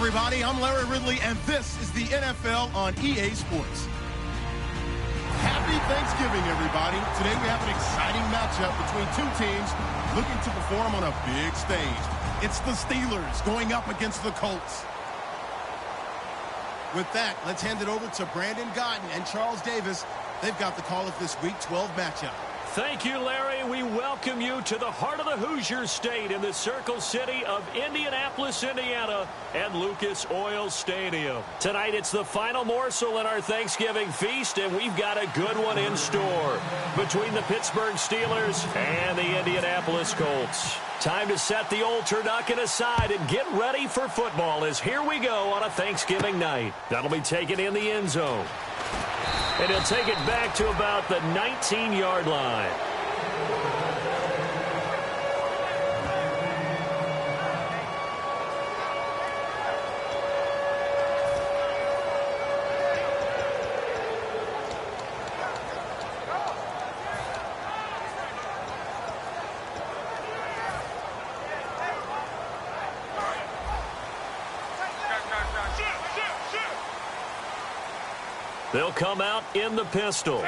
everybody. I'm Larry Ridley, and this is the NFL on EA Sports. Happy Thanksgiving, everybody. Today we have an exciting matchup between two teams looking to perform on a big stage. It's the Steelers going up against the Colts. With that, let's hand it over to Brandon Godden and Charles Davis. They've got the call of this Week 12 matchup. Thank you, Larry. We welcome you to the heart of the Hoosier State in the Circle City of Indianapolis, Indiana, and Lucas Oil Stadium. Tonight, it's the final morsel in our Thanksgiving feast, and we've got a good one in store between the Pittsburgh Steelers and the Indianapolis Colts. Time to set the old turducken aside and get ready for football, as here we go on a Thanksgiving night. That'll be taken in the end zone. And he'll take it back to about the 19-yard line. They'll come out in the pistol.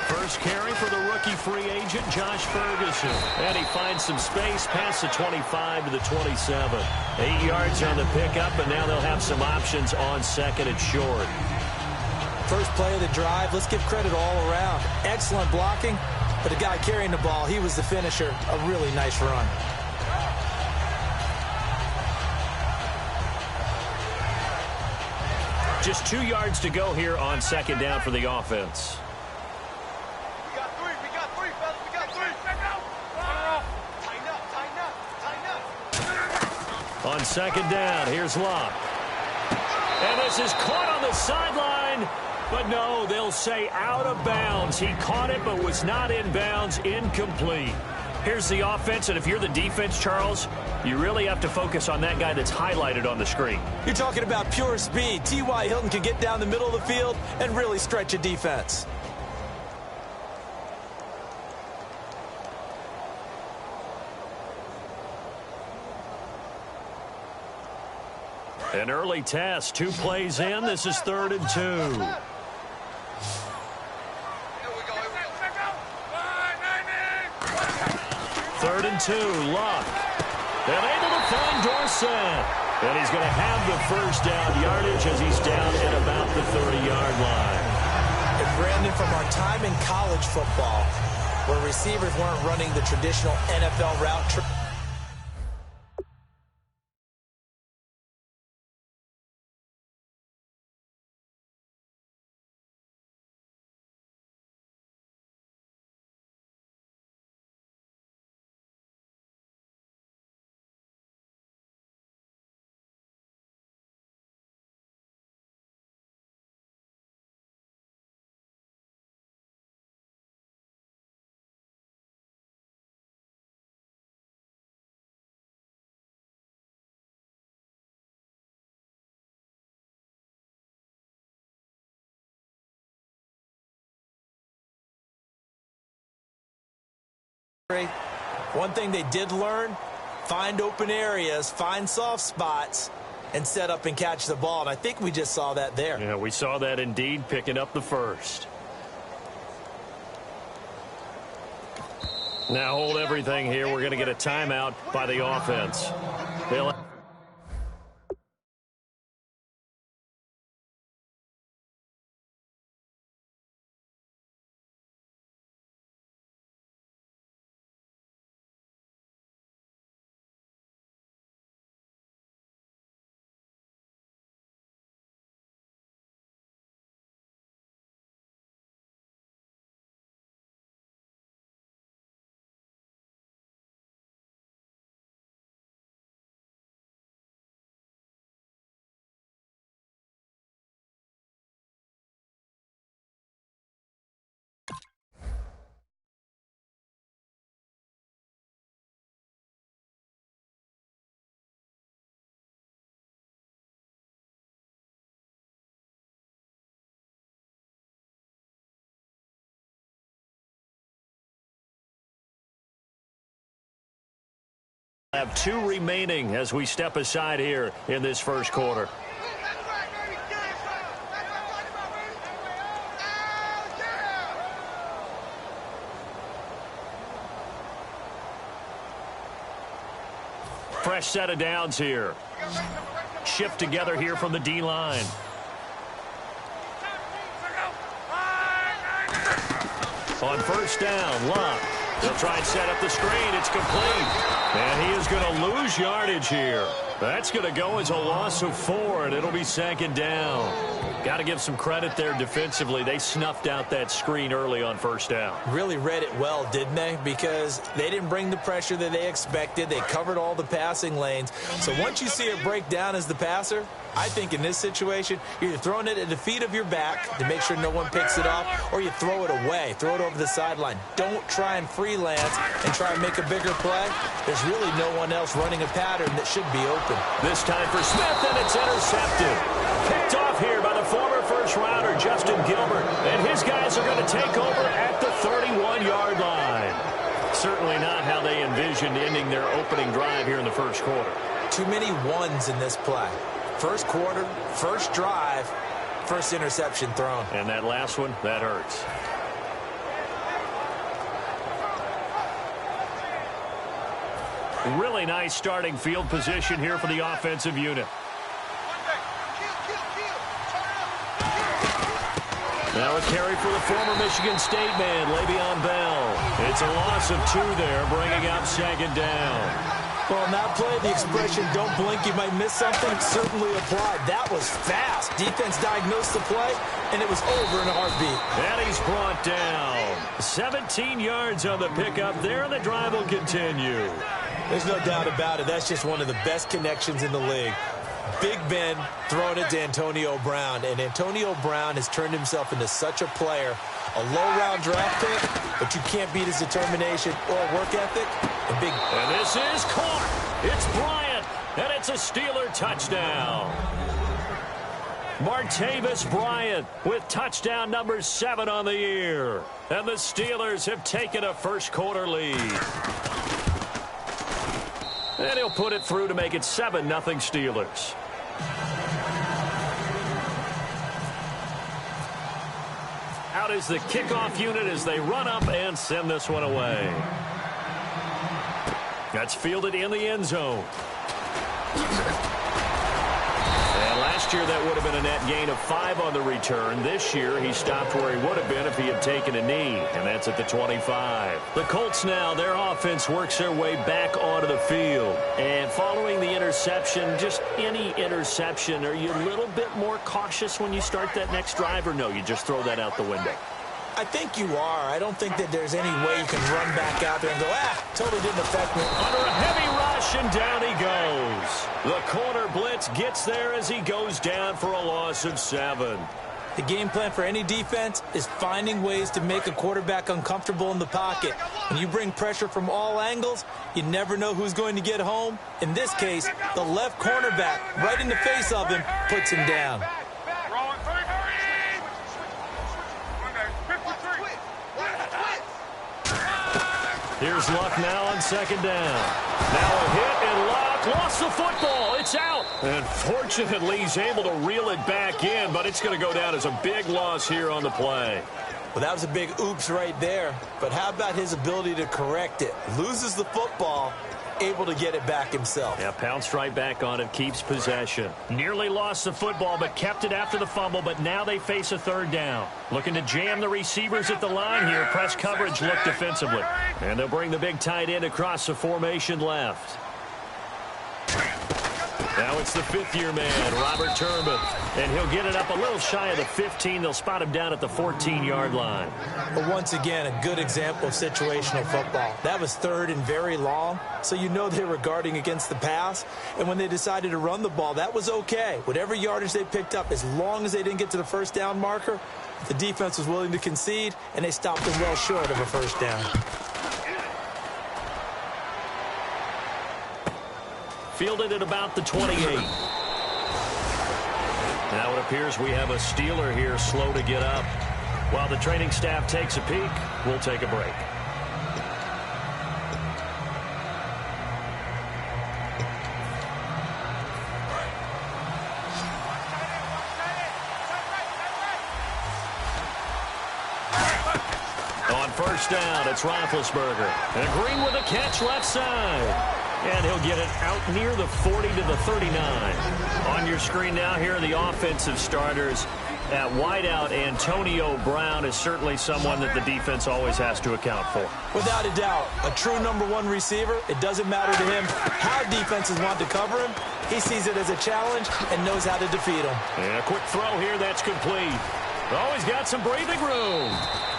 First carry for the rookie free agent, Josh Ferguson. And he finds some space past the 25 to the 27. 8 yards on the pickup, and now they'll have some options on second and short. First play of the drive, let's give credit all around. Excellent blocking, but the guy carrying the ball, he was the finisher. A really nice run. Just 2 yards to go here on second down for the offense. We got three, fellas. We got three. Tighten up. On second down, here's Locke. And this is caught on the sideline. But no, they'll say out of bounds. He caught it but was not in bounds. Incomplete. Here's the offense, and if you're the defense, Charles, you really have to focus on that guy that's highlighted on the screen. You're talking about pure speed. T.Y. Hilton can get down the middle of the field and really stretch a defense. An early test, 2 plays in. This is 3rd and 2. Third and 2, Luck. And able to find Dorsett. And he's going to have the first down yardage as he's down at about the 30-yard line. And Brandon, from our time in college football, where receivers weren't running the traditional NFL route One thing they did learn, find open areas, find soft spots, and set up and catch the ball. And I think we just saw that there. Yeah, we saw that indeed, picking up the first. Now hold everything here. We're going to get a timeout by the offense. They'll Have 2 remaining as we step aside here in this first quarter. Fresh set of downs here. Shift together here from the D-line. On first down, Love. They'll try and set up the screen. It's complete. And he is going to lose yardage here. That's going to go as a loss of 4, and it'll be 2nd down. Got to give some credit there defensively. They snuffed out that screen early on first down. Really read it well, didn't they? Because they didn't bring the pressure that they expected. They covered all the passing lanes. So once you see it break down as the passer, I think in this situation, you're either throwing it at the feet of your back to make sure no one picks it up, or you throw it away. Throw it over the sideline. Don't try and freelance and try and make a bigger play. There's really no one else running a pattern that should be open. This time for Smith, and it's intercepted. Picked off here by the former first-rounder, Justin Gilbert. And his guys are going to take over at the 31-yard line. Certainly not how they envisioned ending their opening drive here in the first quarter. Too many ones in this play. First quarter, first drive, first interception thrown. And that last one, that hurts. Really nice starting field position here for the offensive unit. Now a carry for the former Michigan State man, Le'Veon Bell. It's a loss of 2 there, bringing up 2nd down. Well, in that play, the expression, don't blink, you might miss something, certainly applied. That was fast. Defense diagnosed the play, and it was over in a heartbeat. And he's brought down. 17 yards on the pickup there, and the drive will continue. There's no doubt about it. That's just one of the best connections in the league. Big Ben throwing it to Antonio Brown, and Antonio Brown has turned himself into such a player. A low-round draft pick, but you can't beat his determination or work ethic. And this is caught. It's Bryant, and it's a Steeler touchdown. Martavis Bryant with touchdown number 7 on the year. And the Steelers have taken a first-quarter lead. And he'll put it through to make it 7-0 Steelers. Out is the kickoff unit as they run up and send this one away. That's fielded in the end zone. And last year that would have been a net gain of 5 on the return. This year he stopped where he would have been if he had taken a knee, and that's at the 25. The Colts now, their offense works their way back onto the field. And following the interception, just any interception, are you a little bit more cautious when you start that next drive, or no, you just throw that out the window? I think you are. I don't think that there's any way you can run back out there and go, totally didn't affect me. Under a heavy rush, and down he goes. The corner blitz gets there as he goes down for a loss of 7. The game plan for any defense is finding ways to make a quarterback uncomfortable in the pocket. When you bring pressure from all angles, you never know who's going to get home. In this case, the left cornerback, right in the face of him, puts him down. Here's Luck now on 2nd down. Now a hit, and Luck lost the football. It's out. And fortunately, he's able to reel it back in, but it's going to go down as a big loss here on the play. Well, that was a big oops right there. But how about his ability to correct it? Loses the football, able to get it back himself. Yeah, pounced right back on it, keeps possession. Nearly lost the football, but kept it after the fumble, but now they face a 3rd down. Looking to jam the receivers at the line here. Press coverage look defensively. And they'll bring the big tight end across the formation left. Now it's the 5th-year man, Robert Turbin. And he'll get it up a little shy of the 15. They'll spot him down at the 14-yard line. But once again, a good example of situational football. That was 3rd and very long, so you know they were guarding against the pass. And when they decided to run the ball, that was okay. Whatever yardage they picked up, as long as they didn't get to the first down marker, the defense was willing to concede, and they stopped them well short of a first down. Fielded at about the 28. Now it appears we have a Steeler here slow to get up. While the training staff takes a peek, we'll take a break. first down. It's Roethlisberger. And Green with a catch left side. And he'll get it out near the 40 to the 39. On your screen now, here are the offensive starters. At wideout, Antonio Brown is certainly someone that the defense always has to account for. Without a doubt, a true -- 1 receiver. It doesn't matter to him how defenses want to cover him. He sees it as a challenge and knows how to defeat them. And a quick throw here that's complete. Oh, he's got some breathing room.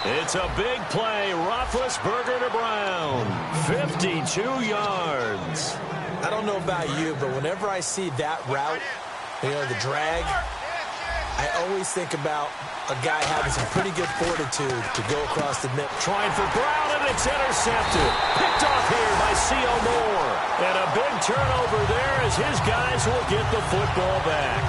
It's a big play. Roethlisberger to Brown. 52 yards. I don't know about you, but whenever I see that route, the drag, I always think about a guy having some pretty good fortitude to go across the middle. Trying for Brown, and it's intercepted. Picked off here by C.O. Moore. And a big turnover there as his guys will get the football back.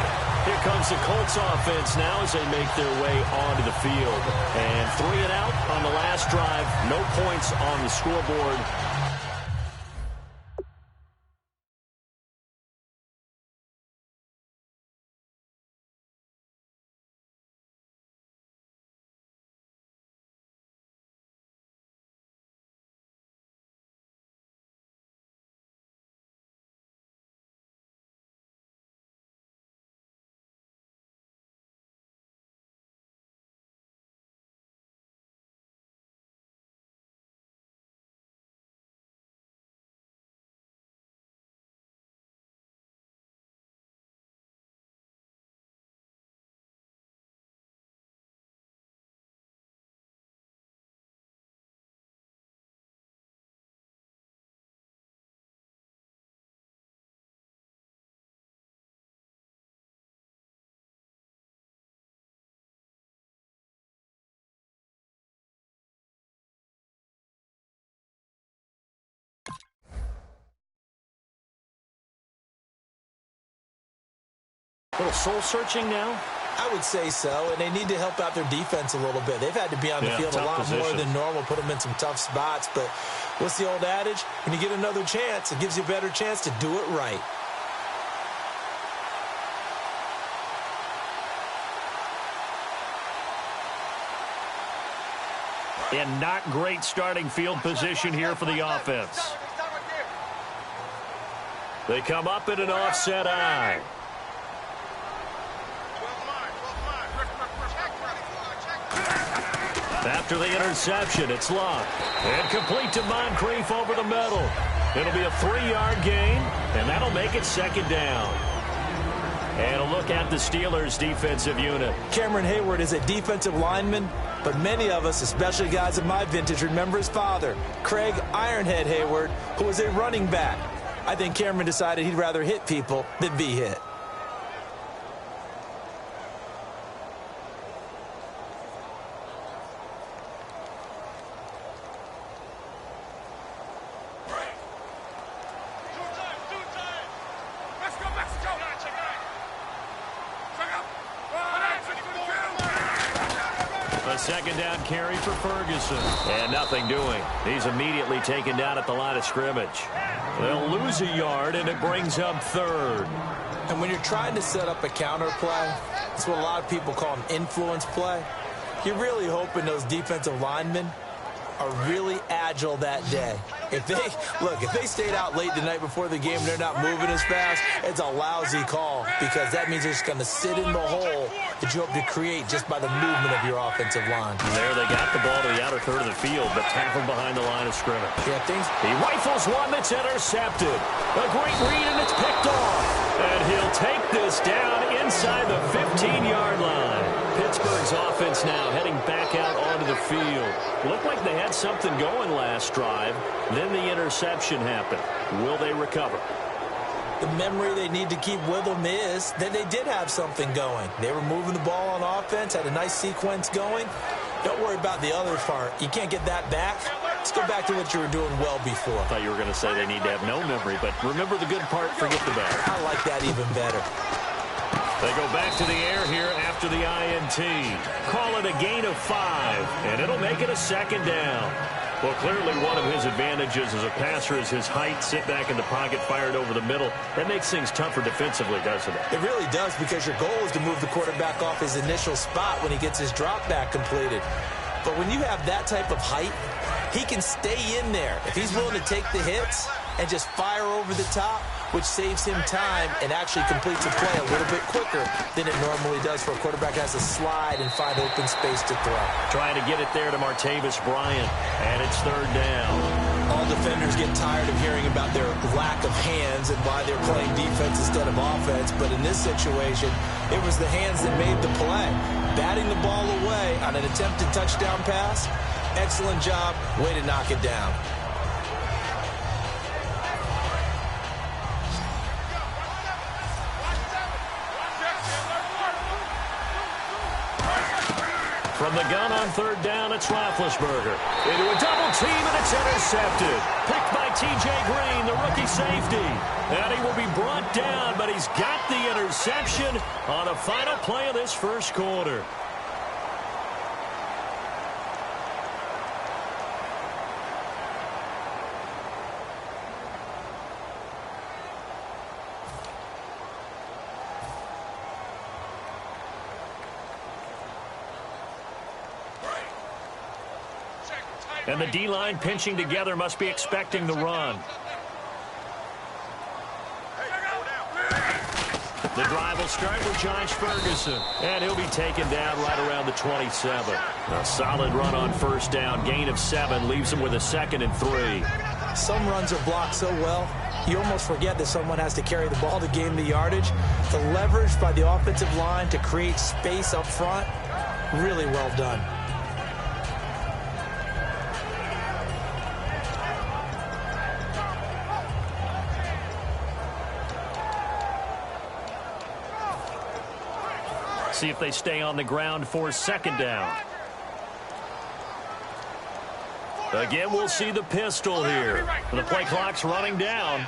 Here comes the Colts offense now as they make their way onto the field. And 3 and out on the last drive. No points on the scoreboard. A little soul-searching now? I would say so, and they need to help out their defense a little bit. They've had to be on the field a lot more than normal, put them in some tough spots. But what's the old adage? When you get another chance, it gives you a better chance to do it right. And not great starting field position here for the offense. They come up in an offset eye. After the interception, it's Luck. And complete to Moncrief over the middle. It'll be a 3-yard gain, and that'll make it second down. And a look at the Steelers' defensive unit. Cameron Hayward is a defensive lineman, but many of us, especially guys of my vintage, remember his father, Craig Ironhead Hayward, who was a running back. I think Cameron decided he'd rather hit people than be hit. Second down carry for Ferguson. And nothing doing. He's immediately taken down at the line of scrimmage. They'll lose a yard, and it brings up third. And when you're trying to set up a counter play, it's what a lot of people call an influence play. You're really hoping those defensive linemen are really agile that day. If they stayed out late the night before the game and they're not moving as fast, it's a lousy call because that means they're just going to sit in the hole that you hope to create just by the movement of your offensive line. There they got the ball to the outer third of the field, but tackled behind the line of scrimmage. Yeah, he rifles one that's intercepted. A great read, and it's picked off. And he'll take this down inside the 15-yard line. Pittsburgh's offense now heading back out onto the field. Looked like they had something going last drive. Then the interception happened. Will they recover? The memory they need to keep with them is that they did have something going. They were moving the ball on offense, had a nice sequence going. Don't worry about the other part. You can't get that back. Let's go back to what you were doing well before. I thought you were going to say they need to have no memory, but remember the good part, forget the bad. I like that even better. They go back to the air here after the INT. Call it a gain of 5, and it'll make it a second down. Well, clearly one of his advantages as a passer is his height. Sit back in the pocket, fired over the middle. That makes things tougher defensively, doesn't it? It really does, because your goal is to move the quarterback off his initial spot when he gets his drop back completed. But when you have that type of height, He can stay in there if he's willing to take the hits and just fire over the top, which saves him time and actually completes a play a little bit quicker than it normally does for a quarterback that has to slide and find open space to throw. Trying to get it there to Martavis Bryant, and it's third down. All defenders get tired of hearing about their lack of hands and why they're playing defense instead of offense, but in this situation, it was the hands that made the play. Batting the ball away on an attempted touchdown pass, excellent job, way to knock it down. From the gun on third down, it's Roethlisberger. Into a double team, and it's intercepted. Picked by T.J. Green, the rookie safety. And he will be brought down, but he's got the interception on the final play of this first quarter. And the D-line pinching together must be expecting the run. The drive will start with Josh Ferguson. And he'll be taken down right around the 27. A solid run on first down. Gain of 7 leaves him with a 2nd and 3. Some runs are blocked so well, you almost forget that someone has to carry the ball to gain the yardage. The leverage by the offensive line to create space up front, really well done. See if they stay on the ground for second down. Again, we'll see the pistol here. The play clock's running down.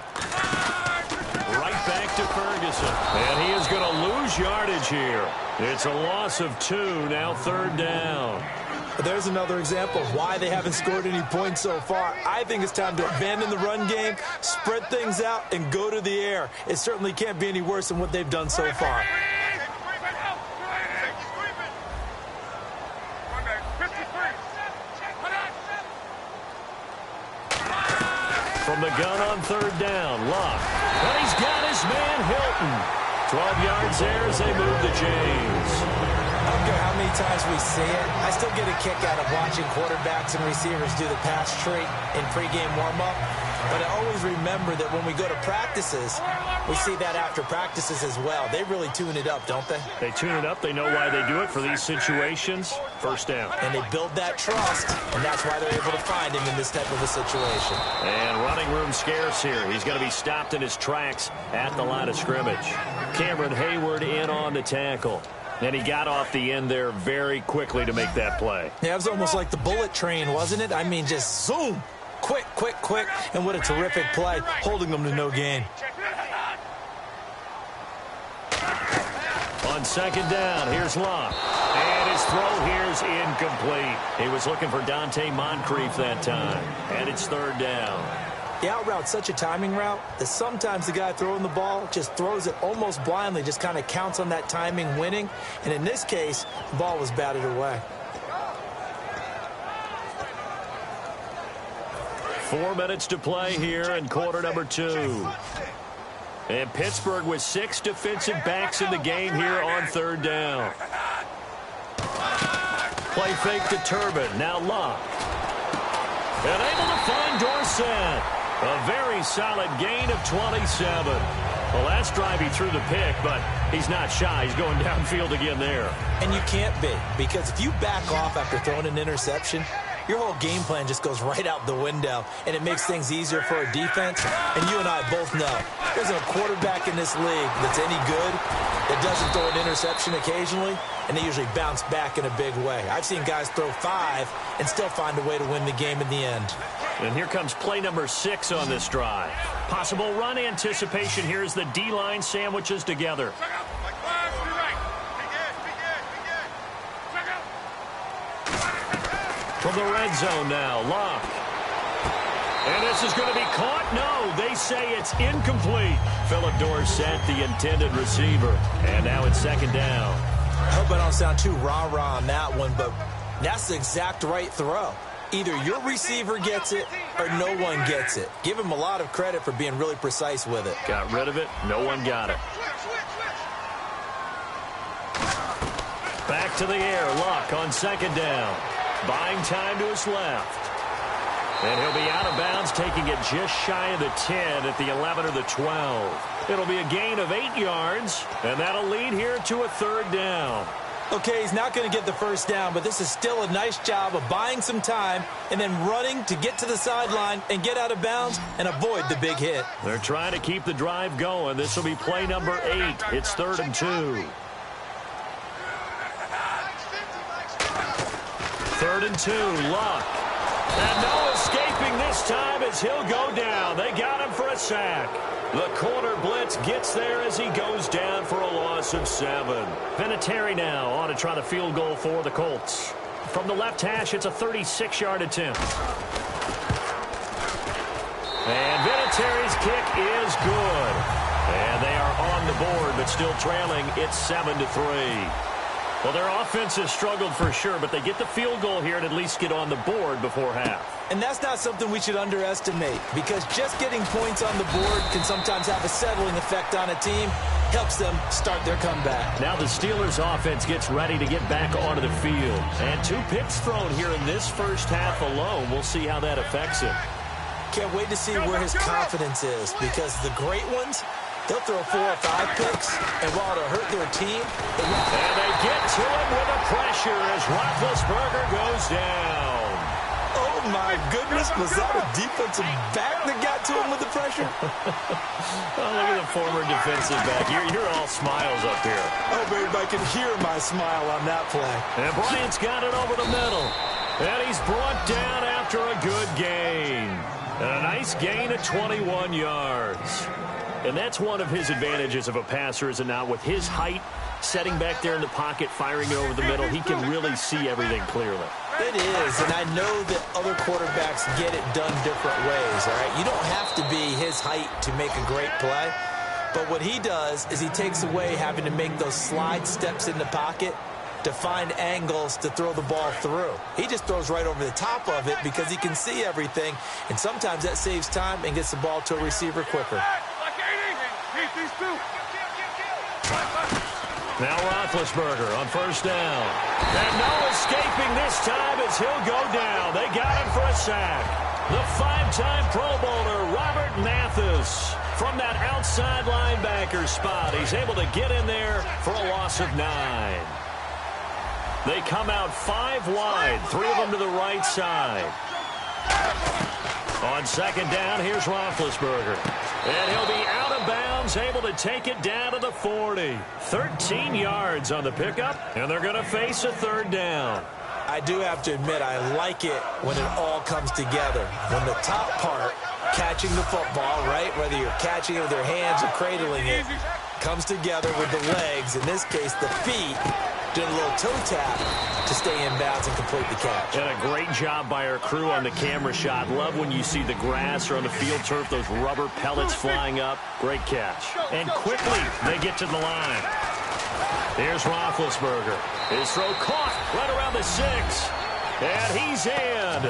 Right back to Ferguson. And he is going to lose yardage here. It's a loss of 2, now third down. There's another example of why they haven't scored any points so far. I think it's time to abandon the run game, spread things out, and go to the air. It certainly can't be any worse than what they've done so far. From the gun on third down, Luck. But he's got his man Hilton. 12 yards there as they move to James. I don't care how many times we see it. I still get a kick out of watching quarterbacks and receivers do the pass tree in pregame warm-up. But I always remember that when we go to practices, we see that after practices as well. They really tune it up, don't they? They tune it up. They know why they do it for these situations. First down. And they build that trust, and that's why they're able to find him in this type of a situation. And running room scarce here. He's going to be stopped in his tracks at the line of scrimmage. Cameron Hayward in on the tackle. And he got off the end there very quickly to make that play. Yeah, it was almost like the bullet train, wasn't it? I mean, just zoom. Quick, quick, quick. And what a terrific play, holding them to no gain. On second down, here's Locke. And his throw here is incomplete. He was looking for Dante Moncrief that time. And it's third down. The out route's such a timing route that sometimes the guy throwing the ball just throws it almost blindly, just kind of counts on that timing winning. And in this case, the ball was batted away. 4 minutes to play here in quarter number 2. And Pittsburgh with 6 defensive backs in the game here on third down. Play fake to Turbin. Now Locke. And able to find Dorsett. A very solid gain of 27. Well, last drive he threw the pick, but he's not shy. He's going downfield again there. And you can't be, because if you back off after throwing an interception, your whole game plan just goes right out the window, and it makes things easier for a defense. And you and I both know there's a quarterback in this league that's any good that doesn't throw an interception occasionally, and they usually bounce back in a big way. I've seen guys throw 5 and still find a way to win the game in the end. And here comes play number 6 on this drive. Possible run anticipation here as the D-line sandwiches together. From the red zone now, Locke. And this is going to be caught. No, they say it's incomplete. Philip Dorsett, the intended receiver. And now it's second down. I hope I don't sound too rah-rah on that one, but that's the exact right throw. Either your receiver gets it or no one gets it. Give him a lot of credit for being really precise with it. Got rid of it. No one got it. Back to the air. Luck on second down. Buying time to his left. And he'll be out of bounds, taking it just shy of the 10 at the 11 or the 12. It'll be a gain of 8 yards, and that'll lead here to a third down. Okay, he's not going to get the first down, but this is still a nice job of buying some time and then running to get to the sideline and get out of bounds and avoid the big hit. They're trying to keep the drive going. This will be play number 8. It's 3rd and 2. 3rd and 2, Luck. And no escaping this time as he'll go down. They got him for a sack. The corner blitz gets there as he goes down for a loss of 7. Vinatieri now on to try the field goal for the Colts. From the left hash, it's a 36-yard attempt. And Vinatieri's kick is good. And they are on the board, but still trailing. It's 7-3. Well, their offense has struggled for sure, but they get the field goal here and at least get on the board before half. And that's not something we should underestimate, because just getting points on the board can sometimes have a settling effect on a team. Helps them start their comeback. Now the Steelers offense gets ready to get back onto the field. And 2 picks thrown here in this first half alone. We'll see how that affects him. Can't wait to see where his confidence is, because the great ones, they'll throw 4 or 5 picks, and while it'll hurt their team, and they get to him with the pressure as Roethlisberger goes down. Oh, my goodness. Was that a defensive back that got to him with the pressure? Oh, look at the former defensive back. You're all smiles up here. Oh, everybody can hear my smile on that play. And Bryant's got it over the middle. And he's brought down after a good gain. And a nice gain of 21 yards. And that's one of his advantages of a passer, is it not? With his height, setting back there in the pocket, firing it over the middle, he can really see everything clearly. It is, and I know that other quarterbacks get it done different ways, all right? You don't have to be his height to make a great play, but what he does is he takes away having to make those slide steps in the pocket to find angles to throw the ball through. He just throws right over the top of it because he can see everything, and sometimes that saves time and gets the ball to a receiver quicker. Now Roethlisberger on first down. And no escaping this time as he'll go down. They got him for a sack. The 5-time Pro Bowler, Robert Mathis, from that outside linebacker spot. He's able to get in there for a loss of 9. They come out 5 wide, 3 of them to the right side. On second down, here's Roethlisberger. And he'll be out of bounds, able to take it down to the 40. 13 yards on the pickup, and they're going to face a 3rd down. I do have to admit, I like it when it all comes together. When the top part, catching the football, right, whether you're catching it with your hands or cradling it, comes together with the legs, in this case the feet, doing a little toe tap to stay in bounds and complete the catch. And a great job by our crew on the camera shot. Love when you see the grass or on the field turf, those rubber pellets flying up. Great catch. And quickly they get to the line. Here's Roethlisberger. His throw caught right around the 6. And he's in.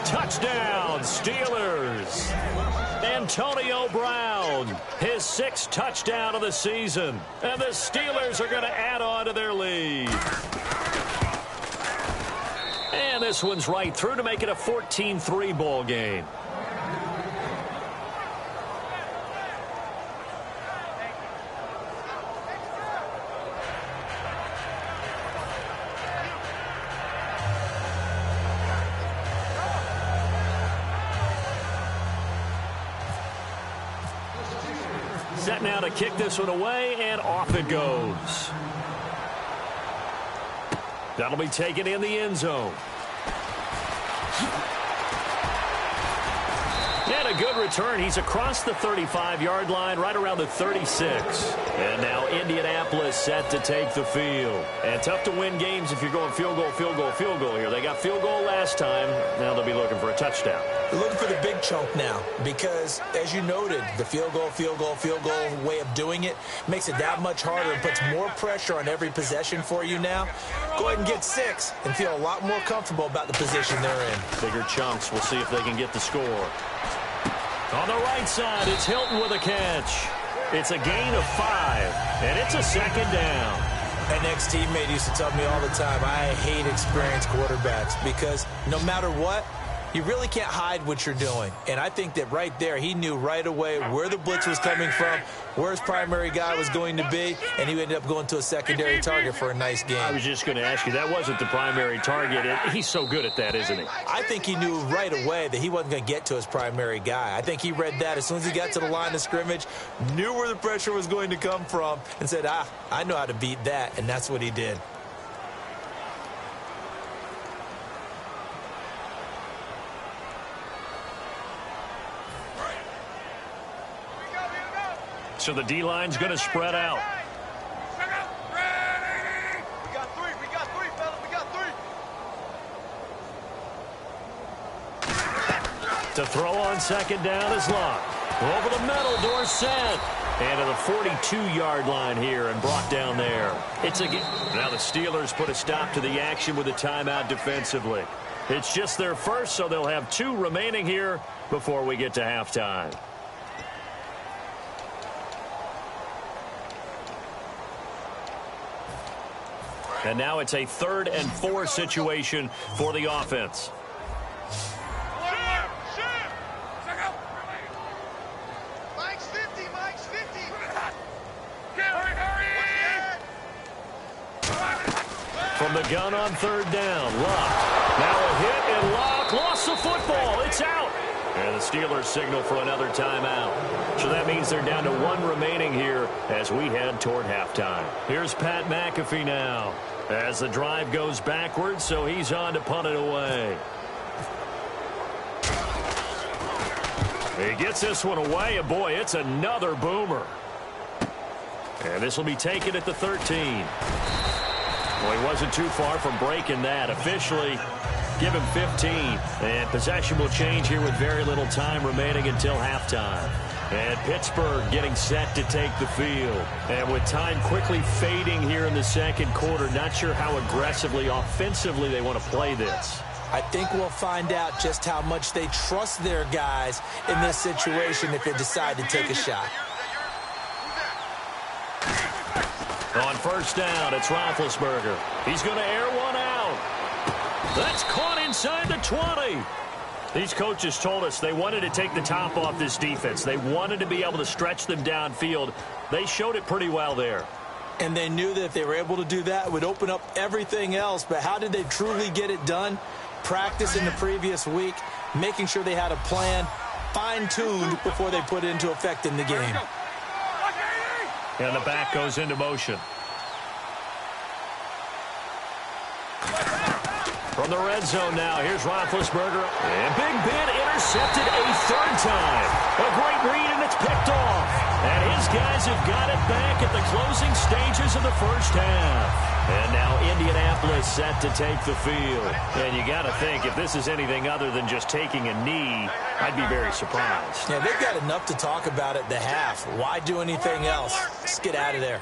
Touchdown, Steelers. Antonio Brown, his 6th touchdown of the season. And the Steelers are going to add on to their lead. And this one's right through to make it a 14-3 ball game. Set now to kick this one away, and off it goes. That'll be taken in the end zone. And a good return. He's across the 35-yard line, right around the 36. And now Indianapolis set to take the field. And tough to win games if you're going field goal, field goal, field goal here. They got field goal last time. Now they'll be looking for a touchdown. They're looking for the big chunk now because, as you noted, the field goal way of doing it makes it that much harder and puts more pressure on every possession for you now. go ahead and get 6 and feel a lot more comfortable about the position they're in. Bigger chunks. We'll see if they can get the score. On the right side, it's Hilton with a catch. It's a gain of 5, and it's a second down. An ex-teammate used to tell me all the time, I hate experienced quarterbacks because no matter what, you really can't hide what you're doing. And I think that right there, he knew right away where the blitz was coming from, where his primary guy was going to be, and he ended up going to a secondary target for a nice game. I was just going to ask you, that wasn't the primary target. He's so good at that, isn't he? I think he knew right away that he wasn't going to get to his primary guy. I think he read that as soon as he got to the line of scrimmage, knew where the pressure was going to come from, and said, I know how to beat that, and that's what he did. So the D-line's going to spread out. We got three, fellas, we got 3. To throw on second down is Locke. Over the middle, Dorsett. And to the 42-yard line here and brought down there. Now the Steelers put a stop to the action with a timeout defensively. It's just their first, so they'll have 2 remaining here before we get to halftime. And now it's a 3rd and 4 situation for the offense. Mike's 50, Mike's 50. From the gun on 3rd down, Locke. Now a hit, and Locke lost the football. It's out. And the Steelers signal for another timeout. So that means they're down to 1 remaining here as we head toward halftime. Here's Pat McAfee now as the drive goes backwards, so he's on to punt it away. He gets this one away, and boy, it's another boomer. And this will be taken at the 13. Well, he wasn't too far from breaking that. Officially, give him 15. And possession will change here with very little time remaining until halftime. And Pittsburgh getting set to take the field. And with time quickly fading here in the second quarter, not sure how aggressively, offensively they want to play this. I think we'll find out just how much they trust their guys in this situation if they decide to take a shot. On 1st down, it's Roethlisberger. He's going to air one out. That's caught inside the 20. These coaches told us they wanted to take the top off this defense. They wanted to be able to stretch them downfield. They showed it pretty well there. And they knew that if they were able to do that, it would open up everything else. But how did they truly get it done? Practice in the previous week, making sure they had a plan, fine-tuned before they put it into effect in the game. And the back goes into motion. From the red zone now, here's Roethlisberger. And Big Ben intercepted a 3rd time. A great read, and it's picked off. And his guys have got it back at the closing stages of the first half. And now Indianapolis set to take the field. And you got to think, if this is anything other than just taking a knee, I'd be very surprised. Yeah, they've got enough to talk about at the half. Why do anything else? Let's get out of there.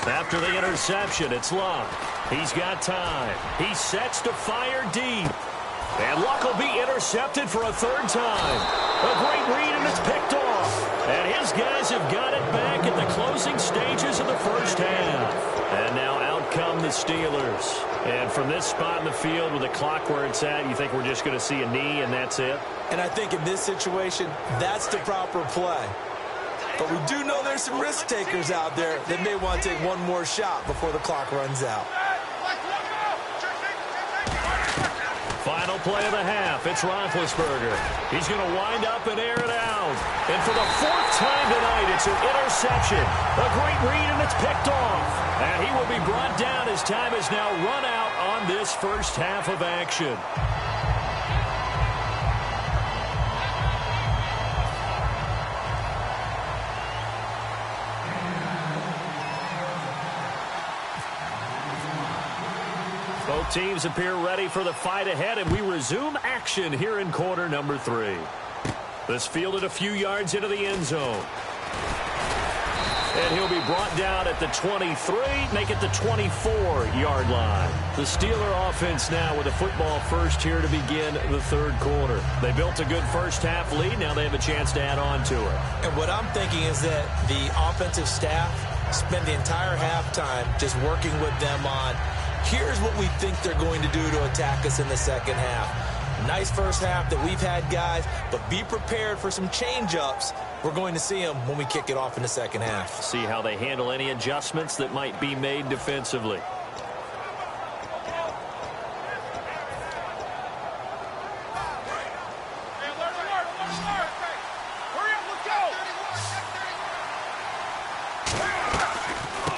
After the interception, it's Luck. He's got time. He sets to fire deep. And Luck will be intercepted for a 3rd time. A great read, and it's picked off. And his guys have got it back at the closing stages of the first half. And now out come the Steelers. And from this spot in the field with the clock where it's at, you think we're just going to see a knee and that's it? And I think in this situation, that's the proper play. But we do know there's some risk takers out there that may want to take one more shot before the clock runs out. Final play of the half, it's Roethlisberger. He's going to wind up and air it out. And for the 4th time tonight, it's an interception. A great read, and it's picked off. And he will be brought down as time is now run out on this first half of action. Both teams appear ready for the fight ahead, and we resume action here in quarter number 3. This fielded a few yards into the end zone. And he'll be brought down at the 23, make it the 24-yard line. The Steeler offense now with a football first here to begin the third quarter. They built a good first-half lead. Now they have a chance to add on to it. And what I'm thinking is that the offensive staff spend the entire halftime just working with them on, here's what we think they're going to do to attack us in the second half. Nice first half that we've had, guys, but be prepared for some change-ups. We're going to see them when we kick it off in the second half. See how they handle any adjustments that might be made defensively.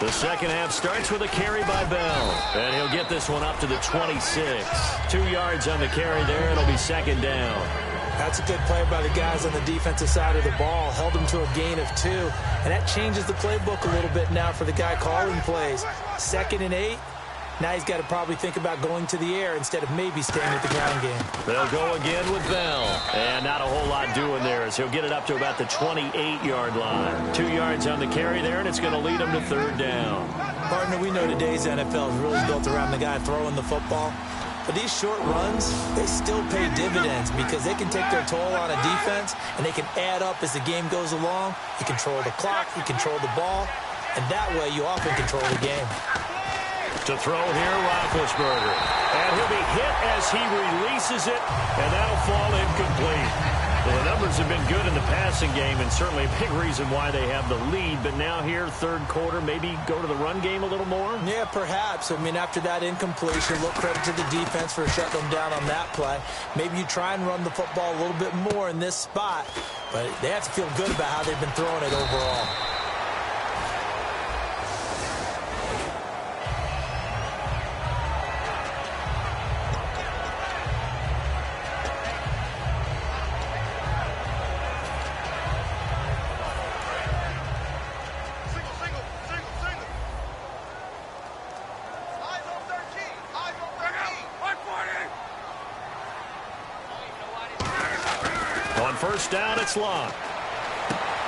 The second half starts with a carry by Bell. And he'll get this one up to the 26. 2 yards on the carry there. It'll be second down. That's a good play by the guys on the defensive side of the ball. Held them to a gain of 2. And that changes the playbook a little bit now for the guy calling plays. 2nd and 8. Now he's got to probably think about going to the air instead of maybe staying with the ground game. They'll go again with Bell. And not a whole lot doing there as he'll get it up to about the 28-yard line. 2 yards on the carry there, and it's going to lead him to third down. Partner, we know today's NFL is really built around the guy throwing the football. But these short runs, they still pay dividends because they can take their toll on a defense, and they can add up as the game goes along. You control the clock, you control the ball, and that way you often control the game. To throw here, Roethlisberger. And he'll be hit as he releases it, and that'll fall incomplete. Well, the numbers have been good in the passing game, and certainly a big reason why they have the lead. But now here, third quarter, maybe go to the run game a little more? Yeah, perhaps. I mean, after that incompletion, look, credit to the defense for shutting them down on that play. Maybe you try and run the football a little bit more in this spot, but they have to feel good about how they've been throwing it overall. First down, it's Locke.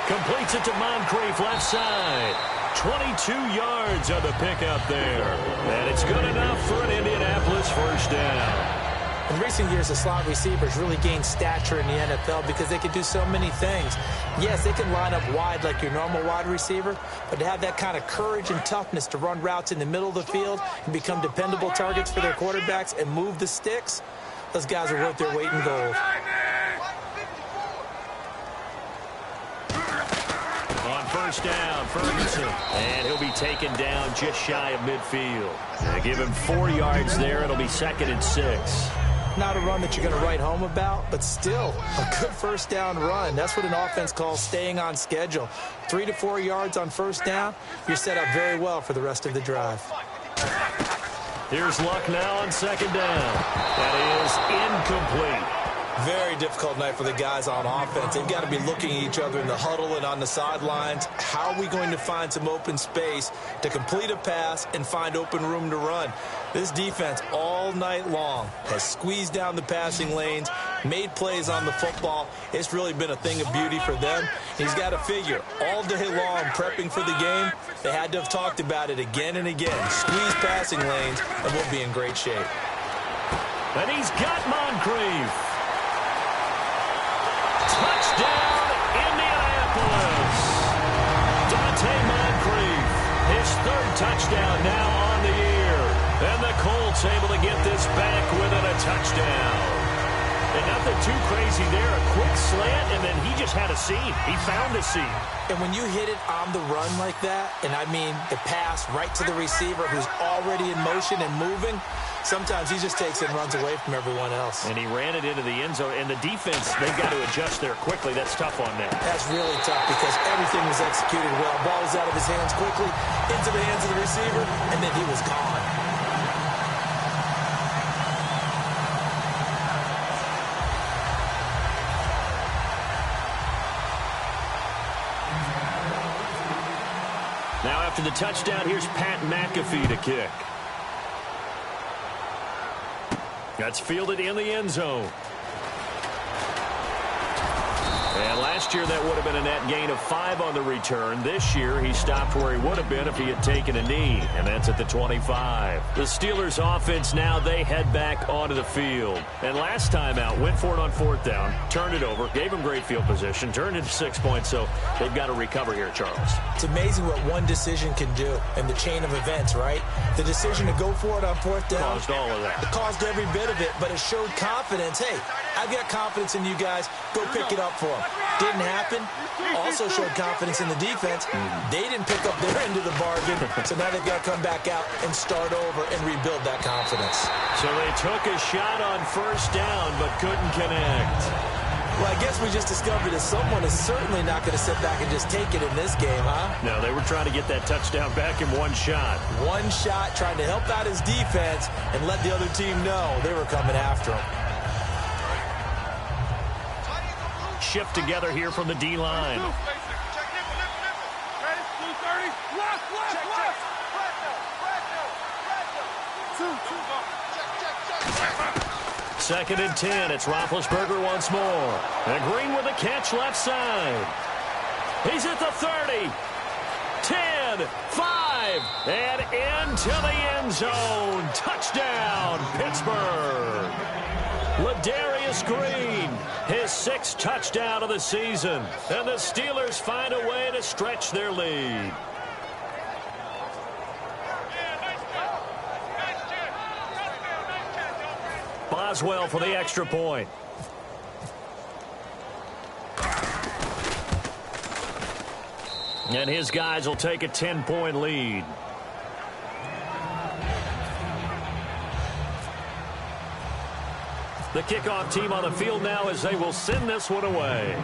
Completes it to Moncrief, left side. 22 yards on the pickup there. And it's good enough for an Indianapolis first down. In recent years, the slot receivers really gained stature in the NFL because they can do so many things. Yes, they can line up wide like your normal wide receiver, but to have that kind of courage and toughness to run routes in the middle of the field and become dependable targets for their quarterbacks and move the sticks, those guys are worth their weight in gold. First down, Ferguson. And he'll be taken down just shy of midfield. They give him 4 yards there. It'll be 2nd and 6. Not a run that you're going to write home about, but still a good first down run. That's what an offense calls staying on schedule. 3 to 4 yards on first down. You're set up very well for the rest of the drive. Here's Luck now on second down. That is incomplete. Very difficult night for the guys on offense. They've got to be looking at each other in the huddle and on the sidelines. How are we going to find some open space to complete a pass and find open room to run? This defense all night long has squeezed down the passing lanes, made plays on the football. It's really been a thing of beauty for them. He's got to figure all day long prepping for the game. They had to have talked about it again and again. Squeeze passing lanes and we'll be in great shape. And he's got Moncrief. Touchdown, Indianapolis. Dante Moncrief, his 3rd touchdown now on the year. And the Colts able to get this back within a touchdown. And nothing too crazy there. A quick slant, and then he just had a seam. He found a seam. And when you hit it on the run like that, and I mean the pass right to the receiver who's already in motion and moving, sometimes he just takes it and runs away from everyone else. And he ran it into the end zone. And the defense, they've got to adjust there quickly. That's tough on them. That's really tough because everything was executed well. Ball was out of his hands quickly, into the hands of the receiver, and then he was gone. Now after the touchdown, here's Pat McAfee to kick. That's fielded in the end zone. And last year, that would have been a net gain of 5 on the return. This year, he stopped where he would have been if he had taken a knee, and that's at the 25. The Steelers' offense now, they head back onto the field. And last time out, went for it on 4th down, turned it over, gave him great field position, turned it to 6 points, so they've got to recover here, Charles. It's amazing what one decision can do in the chain of events, right? The decision to go for it on 4th down. Caused all of that. It caused every bit of it, but it showed confidence. Hey, I've got confidence in you guys. Go pick it up for them. Didn't happen. Also showed confidence in the defense. They didn't pick up their end of the bargain, so now they've got to come back out and start over and rebuild that confidence. So they took a shot on 1st down, but couldn't connect. Well, I guess we just discovered that someone is certainly not going to sit back and just take it in this game, huh? No, they were trying to get that touchdown back in one shot. One shot, trying to help out his defense and let the other team know they were coming after him. Shift together here from the D-line. Second and 10. It's Roethlisberger once more. And Green with a catch left side. He's at the 30. 10, 5, and into the end zone. Touchdown, Pittsburgh. Ladarius Green, his 6th touchdown of the season. And the Steelers find a way to stretch their lead. Boswell for the extra point. And his guys will take a 10-point lead. The kickoff team on the field now as they will send this one away.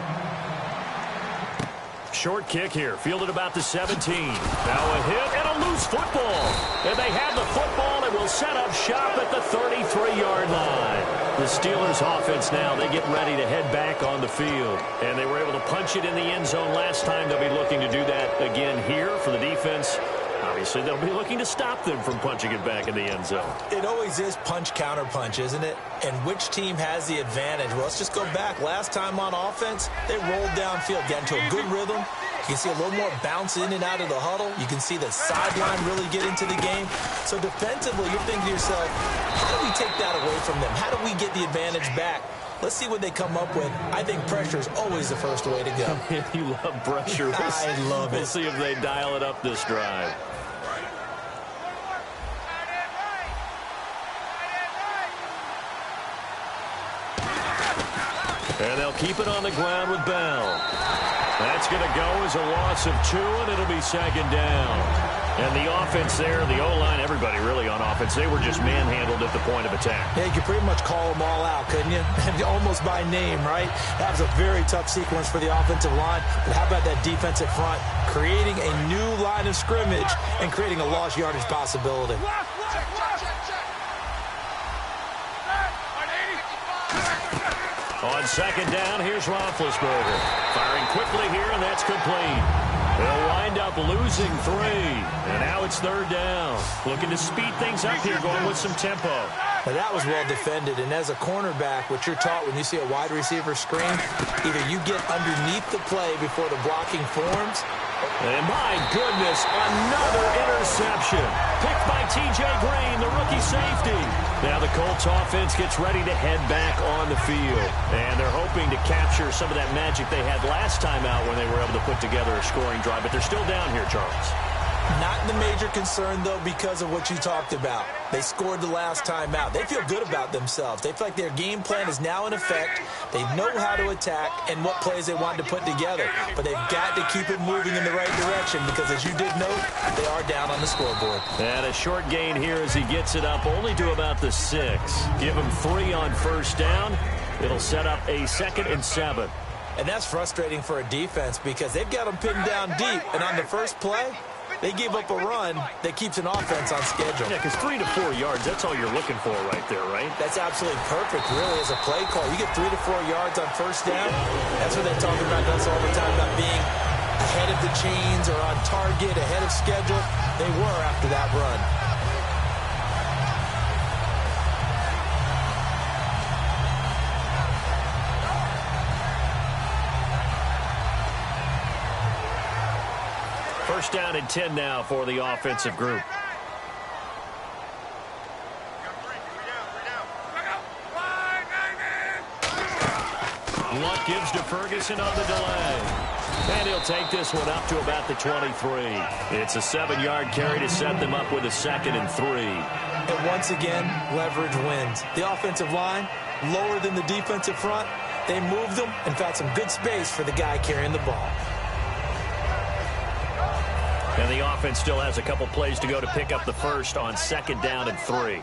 Short kick here, fielded about the 17. Now a hit and a loose football. And they have the football and will set up shop at the 33-yard line. The Steelers offense now, they get ready to head back on the field. And they were able to punch it in the end zone last time. They'll be looking to do that again here for the defense. Obviously, they'll be looking to stop them from punching it back in the end zone. It always is punch-counter-punch, isn't it? And which team has the advantage? Well, let's just go back. Last time on offense, they rolled downfield, got into a good rhythm. You can see a little more bounce in and out of the huddle. You can see the sideline really get into the game. So defensively, you're thinking to yourself, how do we take that away from them? How do we get the advantage back? Let's see what they come up with. I think pressure is always the first way to go. You love pressure. I love it. We'll see if they dial it up this drive. And they'll keep it on the ground with Bell. That's going to go as a loss of 2, and it'll be 2nd down. And the offense there, the O-line, everybody really on offense, they were just manhandled at the point of attack. Yeah, you could pretty much call them all out, couldn't you? Almost by name, right? That was a very tough sequence for the offensive line. But how about that defensive front? Creating a new line of scrimmage and creating a lost yardage possibility. On 2nd down, here's Roethlisberger. Firing quickly here, and that's complete. They'll wind up losing 3. And now it's 3rd down. Looking to speed things up here, going with some tempo. Now that was well defended. And as a cornerback, what you're taught when you see a wide receiver screen, either you get underneath the play before the blocking forms. And my goodness, another interception. Picked by T.J. Green, the rookie safety. Now the Colts offense gets ready to head back on the field. And they're hoping to capture some of that magic they had last time out when they were able to put together a scoring drive. But they're still down here, Charles. Not the major concern, though, because of what you talked about. They scored the last time out. They feel good about themselves. They feel like their game plan is now in effect. They know how to attack and what plays they want to put together. But they've got to keep it moving in the right direction because, as you did note, they are down on the scoreboard. And a short gain here as he gets it up only to about the 6. Give him 3 on 1st down. It'll set up a 2nd and 7. And that's frustrating for a defense because they've got them pinned down deep. And on the first play, they gave up a run that keeps an offense on schedule. Yeah, because 3 to 4 yards, that's all you're looking for right there, right? That's absolutely perfect, really, as a play call. You get 3 to 4 yards on 1st down. That's what they're talking about us all the time, about being ahead of the chains or on target, ahead of schedule. They were after that run. First down and 10 now for the offensive group. Luck gives to Ferguson on the delay. And he'll take this one up to about the 23. It's a 7-yard carry to set them up with a 2nd and 3. And once again, leverage wins. The offensive line, lower than the defensive front. They moved them and found some good space for the guy carrying the ball. And the offense still has a couple plays to go to pick up the first on 2nd down and 3.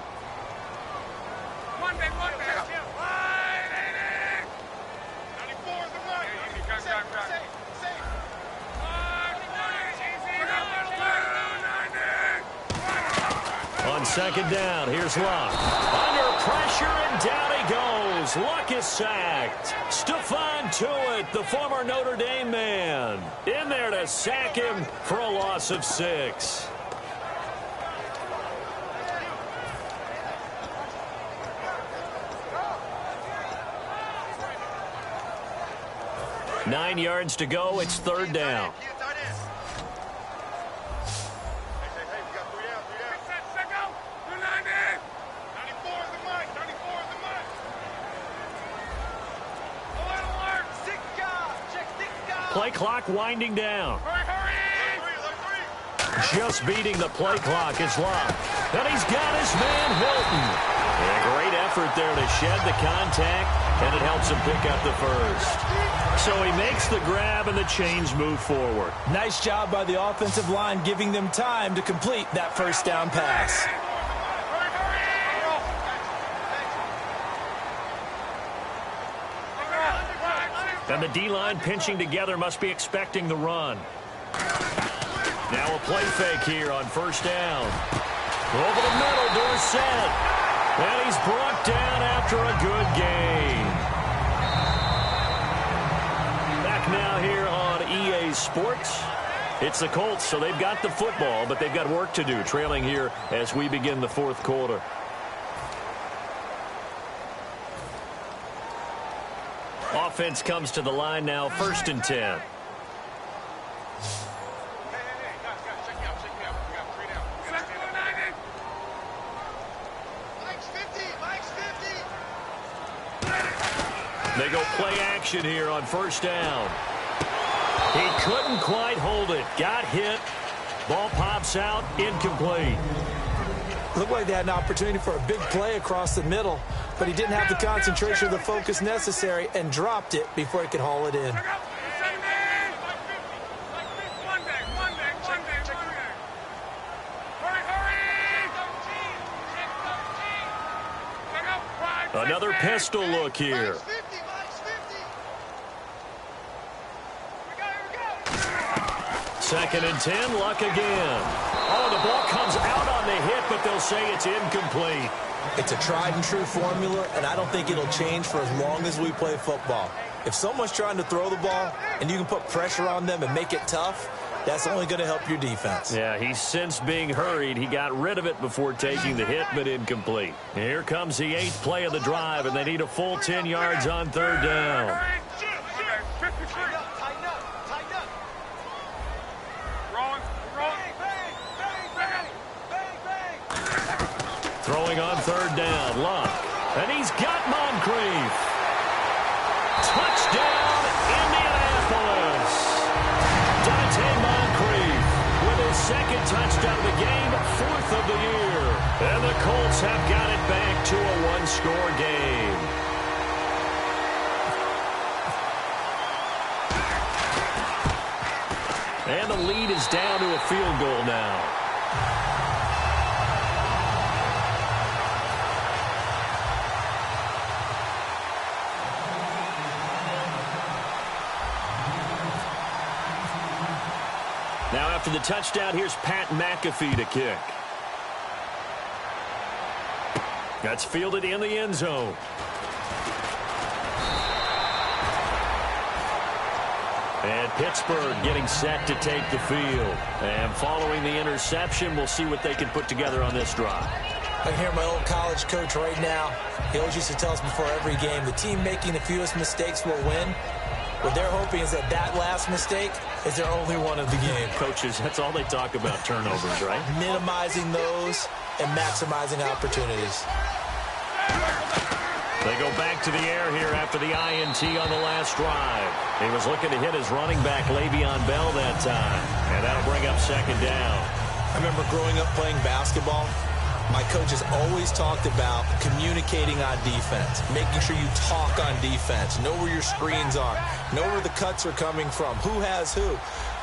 On 2nd down, here's Luck. Under pressure, and down he goes. Luck is sacked. Stephon Tuitt, the former Notre Dame man, in there to sack him for a loss of 6. Nine yards to go. It's 3rd down. Play clock winding down. Just beating the play clock is Luck. And he's got his man Hilton. And a great effort there to shed the contact, and it helps him pick up the first. So he makes the grab, and the chains move forward. Nice job by the offensive line giving them time to complete that first down pass. And the D-line pinching together must be expecting the run. Now a play fake here on 1st down. Over the middle, Dorsett. And he's brought down after a good gain. Back now here on EA Sports. It's the Colts, so they've got the football, but they've got work to do, trailing here as we begin the 4th quarter. Offense comes to the line now, 1st and 10. They go play action here on 1st down. He couldn't quite hold it. Got hit. Ball pops out. Incomplete. Looked like they had an opportunity for a big play across the middle, but he didn't have the concentration or the focus necessary and dropped it before he could haul it in. Another pistol look here. Second and 10, Luck again. Oh, the ball comes out on the hit, but they'll say it's incomplete. It's a tried and true formula, and I don't think it'll change for as long as we play football. If someone's trying to throw the ball and you can put pressure on them and make it tough, that's only going to help your defense. Yeah, he's since being hurried. He got rid of it before taking the hit, but incomplete. Here comes the 8th play of the drive, and they need a full 10 yards on 3rd down. Throwing on 3rd down, Luck. And he's got Moncrief. Touchdown, Indianapolis. Dante Moncrief with his 2nd touchdown of the game, 4th of the year. And the Colts have got it back to a 1-score game. And the lead is down to a field goal now. Now after the touchdown, here's Pat McAfee to kick. That's fielded in the end zone. And Pittsburgh getting set to take the field. And following the interception, we'll see what they can put together on this drive. I can hear my old college coach right now. He always used to tell us before every game, the team making the fewest mistakes will win. What they're hoping is that that last mistake is their only one of the game. Coaches, that's all they talk about, turnovers, right? Minimizing those and maximizing opportunities. They go back to the air here after the INT on the last drive. He was looking to hit his running back, Le'Veon Bell, that time. And that'll bring up second down. I remember growing up playing basketball. My coaches always talked about communicating on defense, making sure you talk on defense, know where your screens are, know where the cuts are coming from, who has who.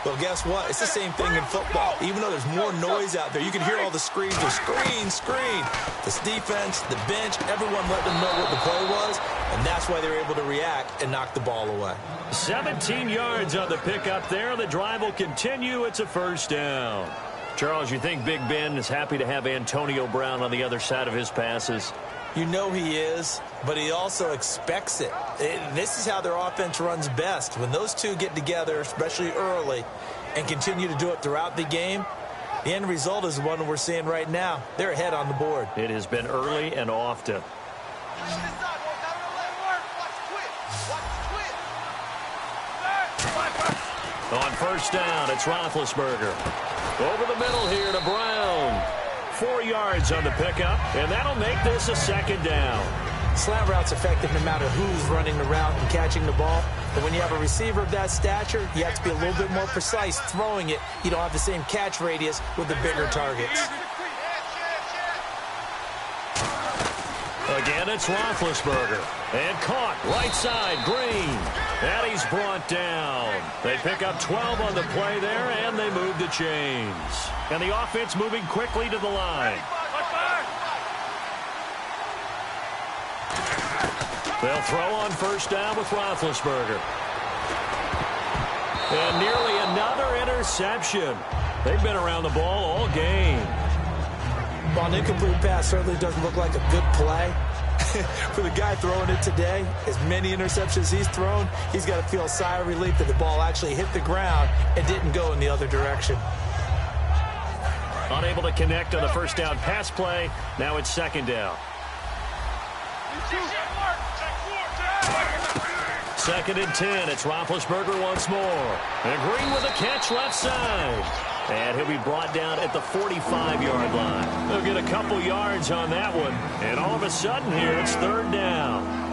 Well, guess what? It's the same thing in football. Even though there's more noise out there, you can hear all the screens, the screen. This defense, the bench, everyone let them know what the play was, and that's why they were able to react and knock the ball away. 17 yards on the pickup there. The drive will continue. It's a first down. Charles, you think Big Ben is happy to have Antonio Brown on the other side of his passes? You know he is, but he also expects it. This is how their offense runs best. When those two get together, especially early, and continue to do it throughout the game, the end result is the one we're seeing right now. They're ahead on the board. It has been early and often. On first down, it's Roethlisberger. Over the middle here to Brown. 4 yards on the pickup, and that'll make this a second down. Slant route's effective no matter who's running the route and catching the ball. But when you have a receiver of that stature, you have to be a little bit more precise throwing it. You don't have the same catch radius with the bigger targets. Again, it's Roethlisberger. And caught right side, Green. And he's brought down. They pick up 12 on the play there, and they move the chains. And the offense moving quickly to the line. They'll throw on first down with Roethlisberger. And nearly another interception. They've been around the ball all game. While an incomplete pass certainly doesn't look like a good play, for the guy throwing it today, as many interceptions he's thrown, he's got to feel a sigh of relief that the ball actually hit the ground and didn't go in the other direction. Unable to connect on the first down pass play. Now it's second down. Second and 10. It's Roethlisberger once more. And Green with a catch left side. And he'll be brought down at the 45-yard line. They'll get a couple yards on that one. And all of a sudden here, it's third down.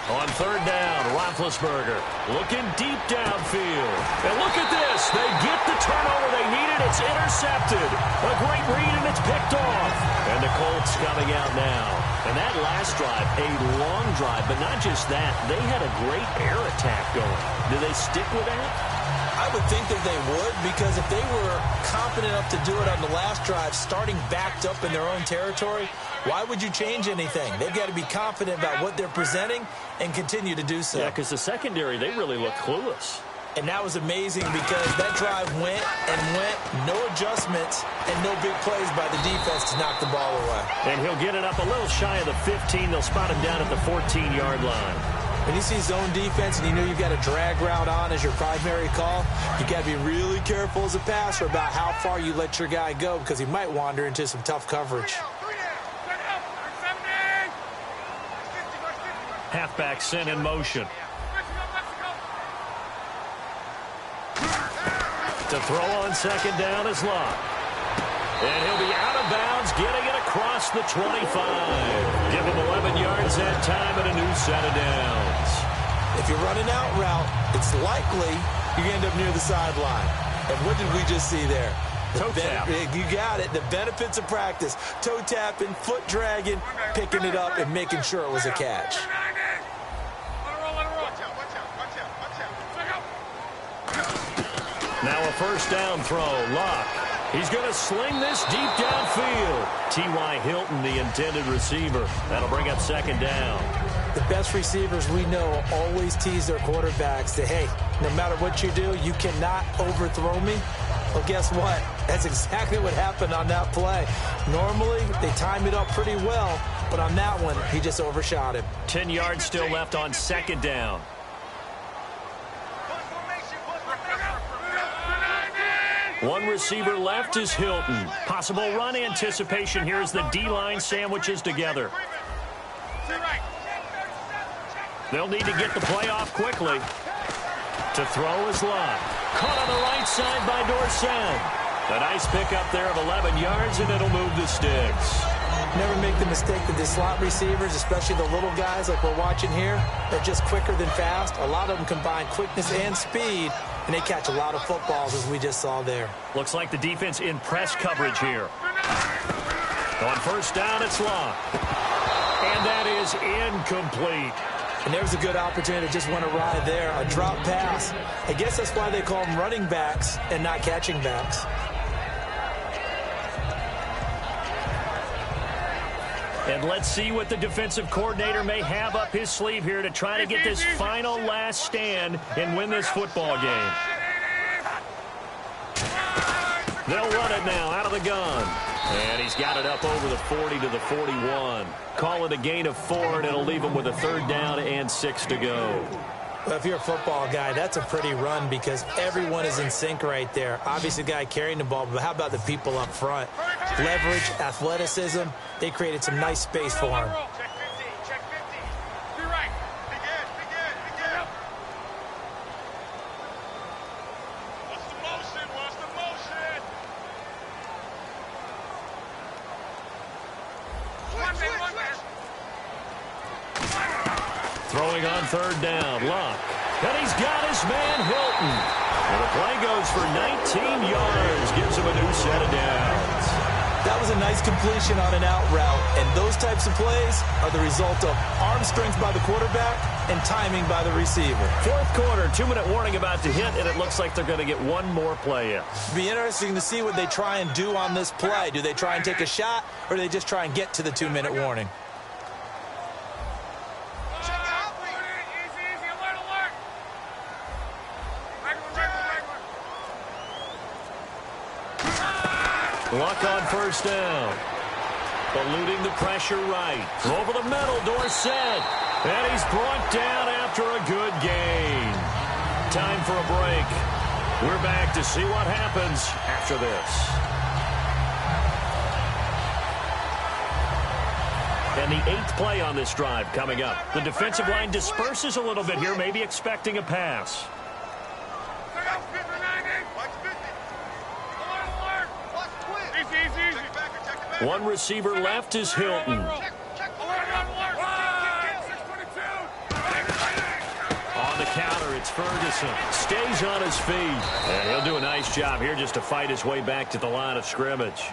On third down, Roethlisberger looking deep downfield. And look at this. They get the turnover they needed. It's intercepted. A great read, and it's picked off. And the Colts coming out now. And that last drive, a long drive, but not just that. They had a great air attack going. Do they stick with that? I would think that they would, because if they were confident enough to do it on the last drive, starting backed up in their own territory, why would you change anything? They've got to be confident about what they're presenting and continue to do so. Yeah, because the secondary, they really look clueless. And that was amazing because that drive went and went, no adjustments, and no big plays by the defense to knock the ball away. And he'll get it up a little shy of the 15. They'll spot him down at the 14-yard line. When you see zone defense and you know you've got a drag route on as your primary call, you've got to be really careful as a passer about how far you let your guy go because he might wander into some tough coverage. Halfback sent in motion. To throw on second down is Locke. And he'll be out of bounds, getting it across the 25. Give him 11 yards that time and a new set of downs. If you're running out route, it's likely you're going to end up near the sideline. And what did we just see there? Toe tap. You got it. The benefits of practice. Toe tapping, foot dragging, picking it up, and making sure it was a catch. Now a first down throw. Locke. He's going to sling this deep downfield. T.Y. Hilton, the intended receiver. That'll bring up second down. The best receivers we know always tease their quarterbacks that, hey, no matter what you do, you cannot overthrow me. Well, guess what? That's exactly what happened on that play. Normally, they time it up pretty well, but on that one, he just overshot him. 10 yards still left on second down. One receiver left is Hilton. Possible run anticipation here as the D-line sandwiches together. They'll need to get the play off quickly. To throw is Love. Caught on the right side by Dorsett. A nice pickup there of 11 yards, and it'll move the sticks. Never make the mistake that the slot receivers, especially the little guys like we're watching here, are just quicker than fast. A lot of them combine quickness and speed, and they catch a lot of footballs, as we just saw there. Looks like the defense in press coverage here. On first down, it's Love. And that is incomplete. And there's a good opportunity to just want to ride there. A drop pass. I guess that's why they call them running backs and not catching backs. And let's see what the defensive coordinator may have up his sleeve here to try to get this final last stand and win this football game. They'll run it now out of the gun. And he's got it up over the 40 to the 41. Call it a gain of 4, and it'll leave him with a third down and 6 to go. Well, if you're a football guy, that's a pretty run because everyone is in sync right there. Obviously, the guy carrying the ball, but how about the people up front? Leverage, athleticism, they created some nice space for him. Check 50. Be right. Begin. What's the motion? Throwing on third down, Luck. And he's got his man Hilton. And the play goes for 19 yards, gives him a new set of downs. That was a nice completion on an out route, and those types of plays are the result of arm strength by the quarterback and timing by the receiver. Fourth quarter, 2-minute warning about to hit, and it looks like they're going to get one more play in. It'll be interesting to see what they try and do on this play. Do they try and take a shot, or do they just try and get to the 2-minute warning? Luck on first down. Eluding the pressure right. Over the middle, Dorsett. And he's brought down after a good gain. Time for a break. We're back to see what happens after this. And the 8th play on this drive coming up. The defensive line disperses a little bit here, maybe expecting a pass. One receiver left is Hilton. On the counter, it's Ferguson. Stays on his feet. And he'll do a nice job here just to fight his way back to the line of scrimmage.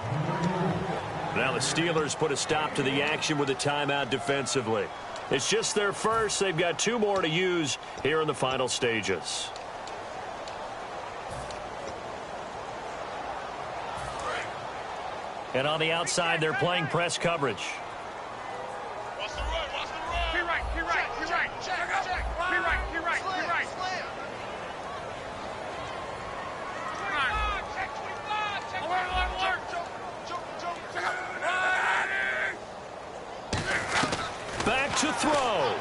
Now the Steelers put a stop to the action with a timeout defensively. It's just their first. They've got 2 more to use here in the final stages. And on the outside, they're playing press coverage. Watch the run. Be right. Check. Be right. Alert. Back to throw.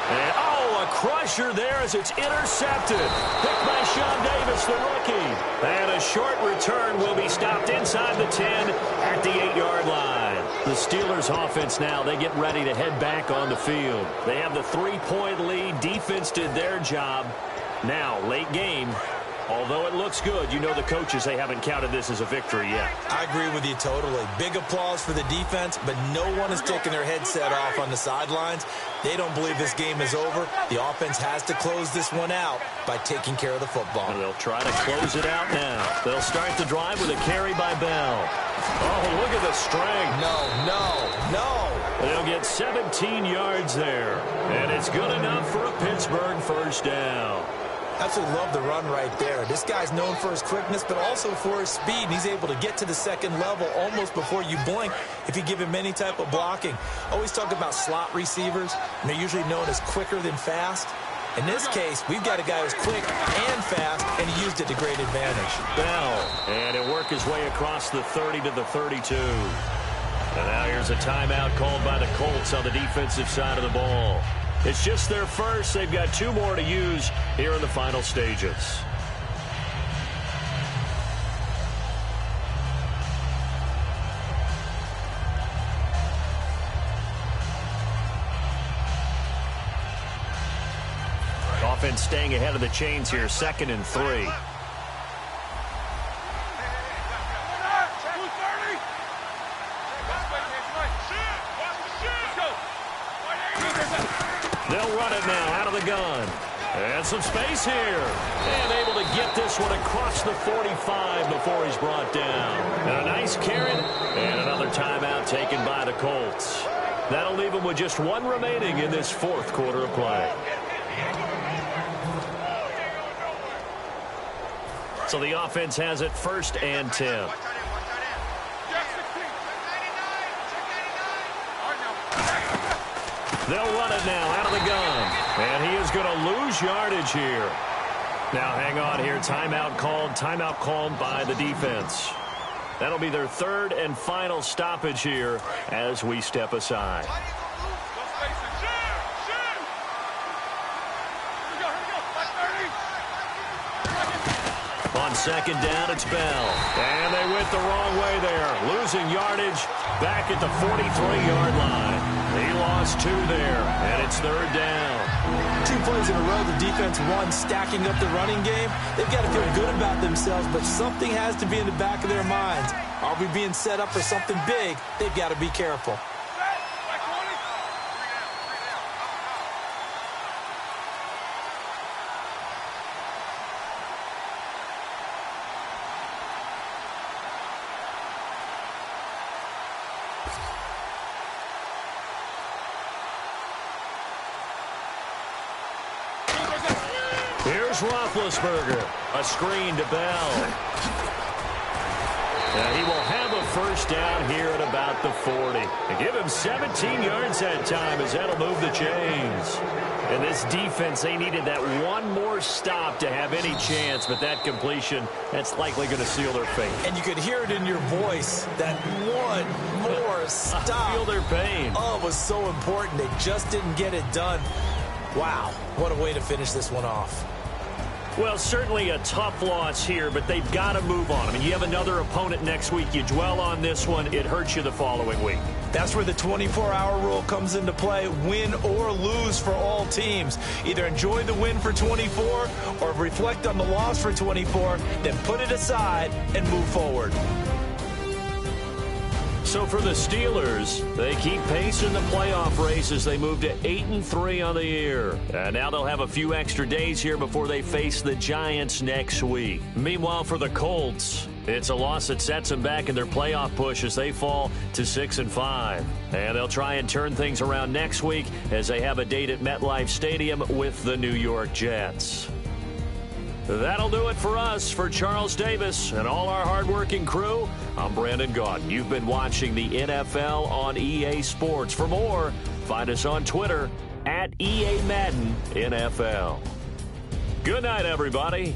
And, a crusher there as it's intercepted. Picked by Sean Davis, the rookie. And a short return will be stopped inside the 10 at the 8-yard line. The Steelers offense now, they get ready to head back on the field. They have the 3-point lead. Defense did their job. Now, late game. Although it looks good, you know the coaches, they haven't counted this as a victory yet. I agree with you totally. Big applause for the defense, but no one is taking their headset off on the sidelines. They don't believe this game is over. The offense has to close this one out by taking care of the football. And they'll try to close it out now. They'll start the drive with a carry by Bell. Oh, look at the strength. No. They'll get 17 yards there. And it's good enough for a Pittsburgh first down. Absolutely love the run right there. This guy's known for his quickness, but also for his speed. And he's able to get to the second level almost before you blink if you give him any type of blocking. Always talk about slot receivers, and they're usually known as quicker than fast. In this case, we've got a guy who's quick and fast, and he used it to great advantage. Bell, and he'll work his way across the 30 to the 32. And now here's a timeout called by the Colts on the defensive side of the ball. It's just their first. They've got 2 more to use here in the final stages. Offense staying ahead of the chains here, 2nd and 3. They'll run it now out of the gun. And some space here. And able to get this one across the 45 before he's brought down. And a nice carry. And another timeout taken by the Colts. That'll leave them with just 1 remaining in this 4th quarter of play. So the offense has it 1st and 10. They'll run it now out of the gun. And he is going to lose yardage here. Now hang on here. Timeout called by the defense. That'll be their 3rd and final stoppage here as we step aside. On 2nd down, it's Bell. And they went the wrong way there. Losing yardage back at the 43-yard line. He lost 2 there, and it's 3rd down. 2 plays in a row, the defense won, stacking up the running game. They've got to feel good about themselves, but something has to be in the back of their minds. Are we being set up for something big? They've got to be careful. Here's Roethlisberger. A screen to Bell. And he will have a 1st down here at about the 40. And give him 17 yards that time as that'll move the chains. And this defense, they needed that 1 more stop to have any chance, but that completion, that's likely going to seal their fate. And you could hear it in your voice, that 1 more stop. I feel their pain. Oh, it was so important. They just didn't get it done. Wow, what a way to finish this one off. Well, certainly a tough loss here, but they've got to move on. I mean, you have another opponent next week. You dwell on this one, it hurts you the following week. That's where the 24-hour rule comes into play, win or lose for all teams. Either enjoy the win for 24 or reflect on the loss for 24, then put it aside and move forward. So for the Steelers, they keep pace in the playoff race as they move to 8-3 on the year. And now they'll have a few extra days here before they face the Giants next week. Meanwhile, for the Colts, it's a loss that sets them back in their playoff push as they fall to 6-5. And they'll try and turn things around next week as they have a date at MetLife Stadium with the New York Jets. That'll do it for us. For Charles Davis and all our hardworking crew, I'm Brandon Gaudin. You've been watching the NFL on EA Sports. For more, find us on Twitter at EA Madden NFL. Good night, everybody.